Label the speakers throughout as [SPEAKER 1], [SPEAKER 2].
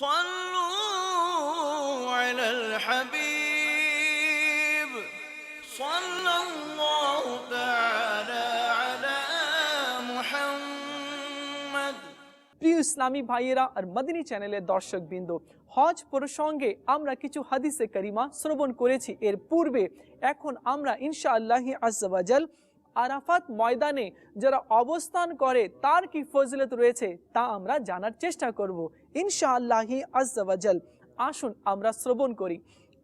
[SPEAKER 1] صلوا على الحبيب صلى الله تعالى على محمد।
[SPEAKER 2] প্রিয় ইসলামী ভাইয়েরা আর মদিনী চ্যানেলের দর্শকবৃন্দ, হজ প্রসঙ্গে আমরা কিছু হাদিসে কারিমা শ্রবণ করেছি এর পূর্বে। এখন আমরা ইনশাআল্লাহ আজ্জা ওয়া জাল আরাফাত ময়দানে যারা অবস্থান করে তার কি ফজিলত রয়েছে তা আমরা জানার চেষ্টা করব ইনশাআল্লাহ আজ্জা ওয়া জাল। আসুন আমরা শ্রবণ করি।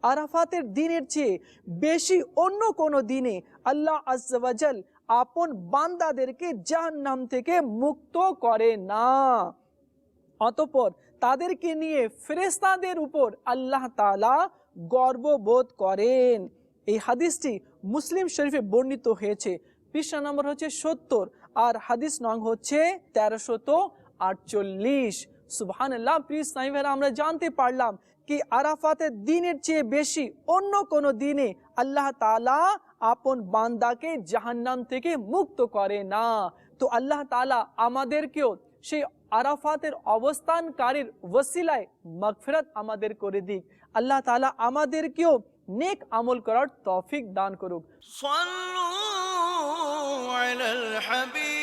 [SPEAKER 2] আরাফাতের দিনের চেয়ে বেশি অন্য কোনো দিনে আল্লাহ আজ্জা ওয়া জাল আপন বান্দাদেরকে জাহান্নাম থেকে মুক্ত করে না। অতঃপর তাদেরকে নিয়ে ফেরেশতাদের উপর আল্লাহ তাআলা গর্ববোধ করেন। এই হাদিসটি মুসলিম শরীফে বর্ণিত হয়েছে। পৃষ্ঠা নম্বর হচ্ছে 70 আর হাদিস নং হচ্ছে 1348। সুবহানাল্লাহ। প্রিয় ইসলামী ভাইরা, আমরা জানতে পারলাম কি আরাফাতের দিনের চেয়ে বেশি অন্য কোনো দিনে আল্লাহ তাআলা আপন বান্দাকে জাহান্নাম থেকে মুক্ত করে না। তো আল্লাহ তাআলা আমাদেরকেও সেই আরাফাতের অবস্থানকারীর ওসিলায় মাগফিরাত আমাদের করে দিক। আল্লাহ তাআলা আমাদেরকেও নেক আমল করার তৌফিক দান করুক।
[SPEAKER 1] صلوا على الحبيب